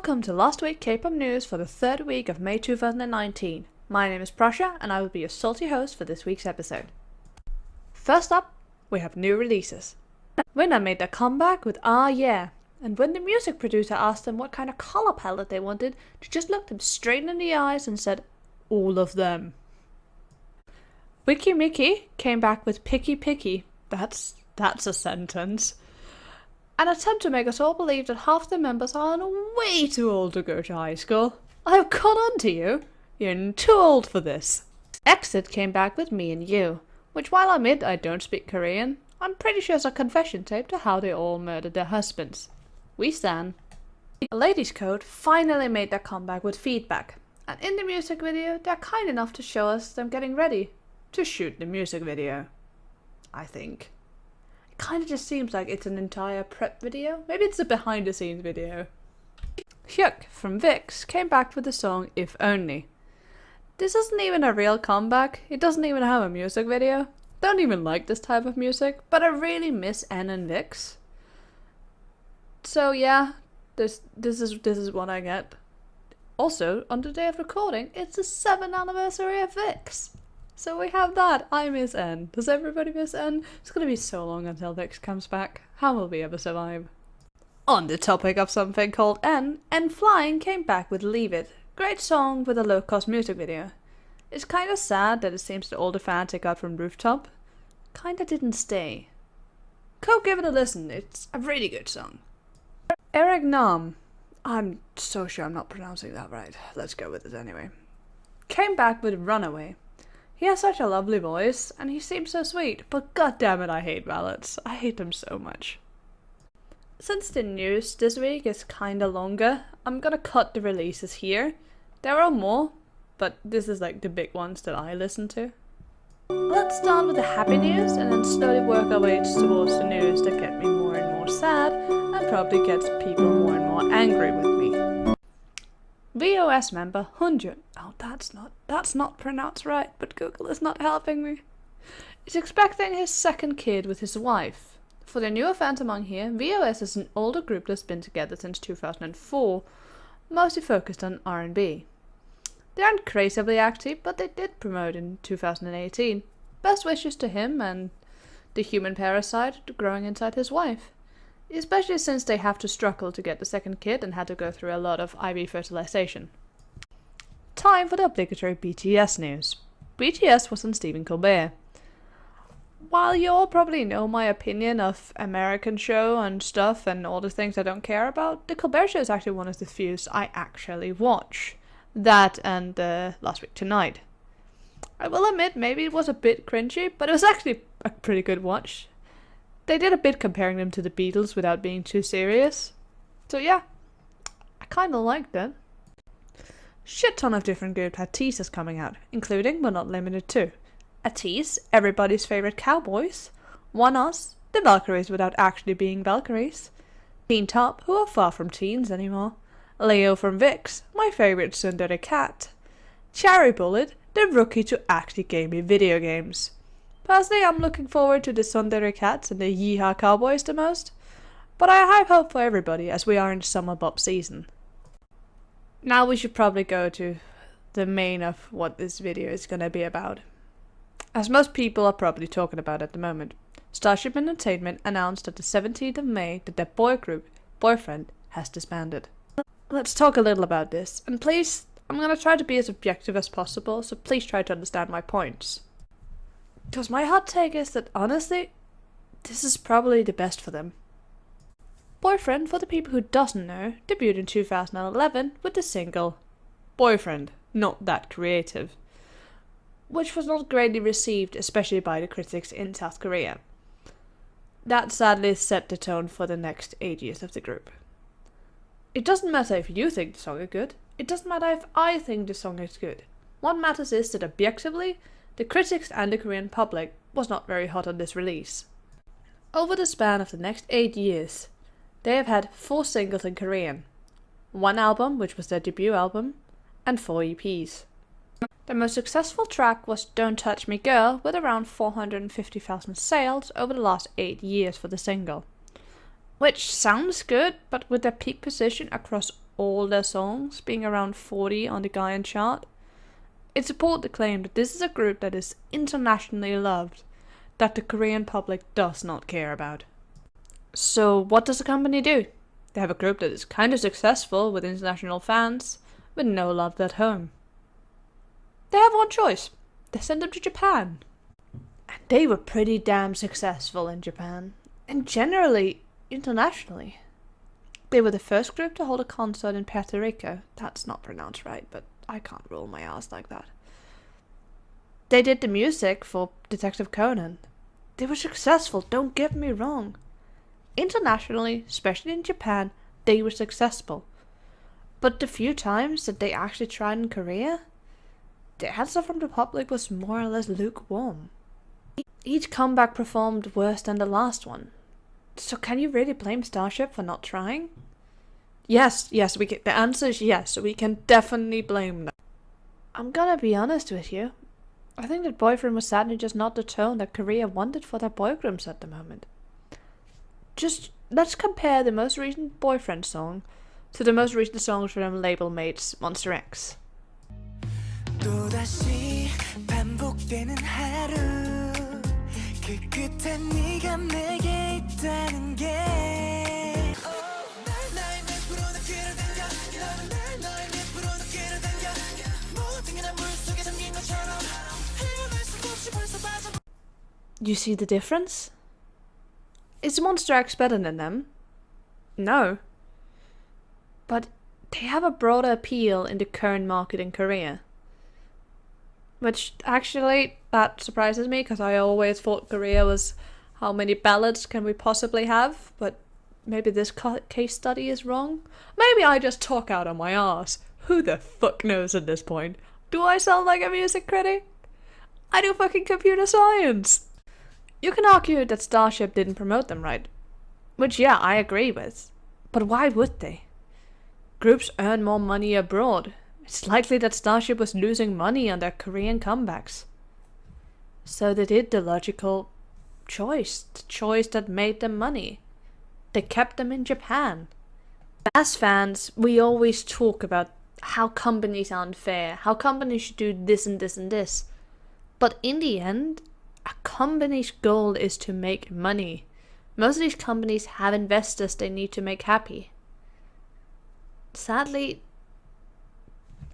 Welcome to Last Week K-Pop News for the third week of May 2019. My name is Prasha and I will be your salty host for this week's episode. First up, we have new releases. Winner made their comeback with Ah Yeah, and when the music producer asked them what kind of color palette they wanted, she just looked them straight in the eyes and said, all of them. Wiki Mickey came back with Picky Picky. That's a sentence. An attempt to make us all believe that half the members are way too old to go to high school. I've caught on to you. You're too old for this. Exit came back with Me&You, which while I admit I don't speak Korean, I'm pretty sure is a confession tape to how they all murdered their husbands. We stan. Ladies Code finally made their comeback with Feedback, and in the music video they're kind enough to show us them getting ready to shoot the music video. I think. Kind of just seems like it's an entire prep video. Maybe it's a behind the scenes video. Hyuk from V.O.S came back with the song If Only. This isn't even a real comeback. It doesn't even have a music video. Don't even like this type of music, but I really miss N and V.O.S. So yeah, this is what I get. Also, on the day of recording, it's the 7th anniversary of V.O.S. So we have that. I miss N. Does everybody miss N? It's gonna be so long until V.O.S comes back. How will we ever survive? On the topic of something called N Flying came back with Leave It. Great song with a low-cost music video. It's kinda sad that it seems that all the fans they got from Rooftop kinda didn't stay. Go give it a listen. It's a really good song. Eric Nam. I'm so sure I'm not pronouncing that right. Let's go with it anyway. Came back with Runaway. He has such a lovely voice, and he seems so sweet, but goddammit I hate ballads. I hate them so much. Since the news this week is kinda longer, I'm gonna cut the releases here. There are more, but this is like the big ones that I listen to. Let's start with the happy news, and then slowly work our way towards the news that get me more and more sad, and probably gets people more and more angry with me. V.O.S member Hyunjun, oh that's not pronounced right, but Google is not helping me, is expecting his second kid with his wife. For the newer fans among here, V.O.S is an older group that's been together since 2004, mostly focused on R&B. They aren't crazily active, but they did promote in 2018. Best wishes to him and the human parasite growing inside his wife. Especially since they have to struggle to get the second kid and had to go through a lot of IV fertilization. Time for the obligatory BTS news. BTS was on Stephen Colbert. While you all probably know my opinion of American show and stuff and all the things I don't care about, the Colbert Show is actually one of the few I actually watch. That and Last Week Tonight. I will admit maybe it was a bit cringy, but it was actually a pretty good watch. They did a bit comparing them to the Beatles without being too serious. So yeah, I kinda liked it. Shit ton of different groups had teasers coming out, including but not limited to ATEEZ, everybody's favorite cowboys, ONE-US, the Valkyries without actually being Valkyries, Teen Top, who are far from teens anymore, Leo from V.O.S, my favorite tsundere cat, Cherry Bullet, the rookie to actually gaming video games. Personally, I'm looking forward to the tsundere cats and the Yeehaw cowboys the most, but I have hope for everybody as we are in summer bop season. Now we should probably go to the main of what this video is gonna be about. As most people are probably talking about at the moment, Starship Entertainment announced at the 17th of May that their boy group, Boyfriend, has disbanded. Let's talk a little about this, and please, I'm gonna try to be as objective as possible, so please try to understand my points. Because my hot take is that honestly, this is probably the best for them. Boyfriend, for the people who doesn't know, debuted in 2011 with the single Boyfriend, Not That Creative, which was not greatly received, especially by the critics in South Korea. That sadly set the tone for the next 8 years of the group. It doesn't matter if you think the song is good, it doesn't matter if I think the song is good. What matters is that objectively, the critics and the Korean public was not very hot on this release. Over the span of the next 8 years, they have had 4 singles in Korean, 1 album, which was their debut album, and 4 EPs. Their most successful track was Don't Touch Me Girl, with around 450,000 sales over the last 8 years for the single. Which sounds good, but with their peak position across all their songs, being around 40 on the Gaon chart, it supports the claim that this is a group that is internationally loved, that the Korean public does not care about. So what does the company do? They have a group that is kind of successful with international fans, but no love at home. They have one choice. They send them to Japan. And they were pretty damn successful in Japan, and generally internationally. They were the first group to hold a concert in Puerto Rico. That's not pronounced right, but I can't roll my ass like that. They did the music for Detective Conan. They were successful, don't get me wrong. Internationally, especially in Japan, they were successful. But the few times that they actually tried in Korea, the answer from the public was more or less lukewarm. Each comeback performed worse than the last one. So can you really blame Starship for not trying? Yes, we can. The answer is yes, we can definitely blame them. I'm gonna be honest with you. I think that Boyfriend was sadly just not the tone that Korea wanted for their boy groups at the moment. Just let's compare the most recent Boyfriend song to the most recent songs from label mates Monster X. 또다시 반복되는 하루 그 끝에 네가 내게 있다는 게 날 내 앞으로 나 끌어당겨 너는 날 앞으로 나 끌어당겨 모든 게 난 물속에 잠긴 것처럼 헤어날 수 없이 벌써 빠져. You see the difference? Is Monster X better than them? No. But they have a broader appeal in the current market in Korea. Which actually, that surprises me because I always thought Korea was how many ballads can we possibly have, but maybe this case study is wrong. Maybe I just talk out of my arse. Who the fuck knows at this point? Do I sound like a music critic? I do fucking computer science! You can argue that Starship didn't promote them right. Which yeah, I agree with. But why would they? Groups earn more money abroad. It's likely that Starship was losing money on their Korean comebacks. So they did the logical choice. The choice that made them money. They kept them in Japan. As fans, we always talk about how companies are unfair, how companies should do this and this and this. But in the end, a company's goal is to make money. Most of these companies have investors they need to make happy. Sadly,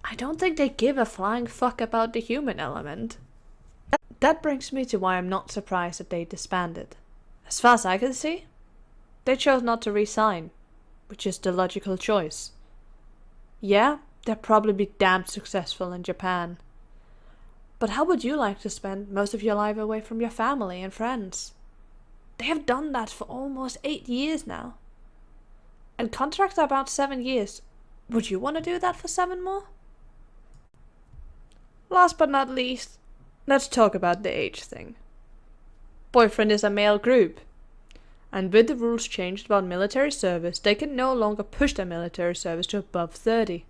I don't think they give a flying fuck about the human element. That brings me to why I'm not surprised that they disbanded. As far as I can see, they chose not to re-sign, which is the logical choice. Yeah, they'll probably be damn successful in Japan. But how would you like to spend most of your life away from your family and friends? They have done that for almost 8 years now. And contracts are about 7 years. Would you want to do that for 7 more? Last but not least, let's talk about the age thing. Boyfriend is a male group. And with the rules changed about military service, they can no longer push their military service to above 30.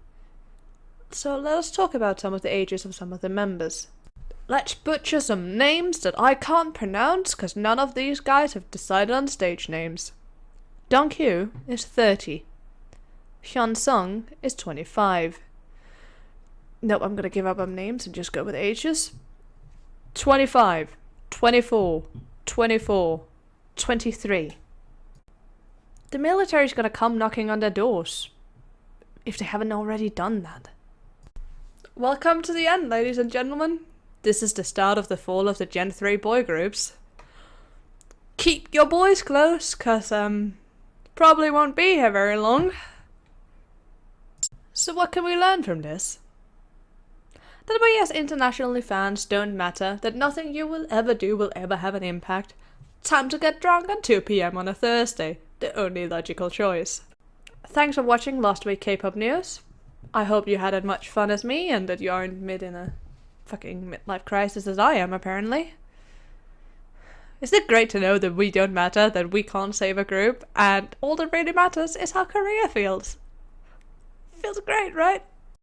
So let us talk about some of the ages of some of the members. Let's butcher some names that I can't pronounce because none of these guys have decided on stage names. Donghyun is 30. Hyunsung is 25. Nope, I'm gonna give up on names and just go with ages. 25, 24, 24, 23. The military's gonna come knocking on their doors, if they haven't already done that. Welcome to the end, ladies and gentlemen. This is the start of the fall of the Gen 3 boy groups. Keep your boys close, cause probably won't be here very long. So what can we learn from this? That we as internationally fans don't matter, that nothing you will ever do will ever have an impact. Time to get drunk at 2 PM on a Thursday, the only logical choice. Thanks for watching Last Week K-Pop News. I hope you had as much fun as me and that you aren't in a fucking midlife crisis as I am, apparently. Isn't it great to know that we don't matter, that we can't save a group, and all that really matters is how Korea feels? Feels great, right?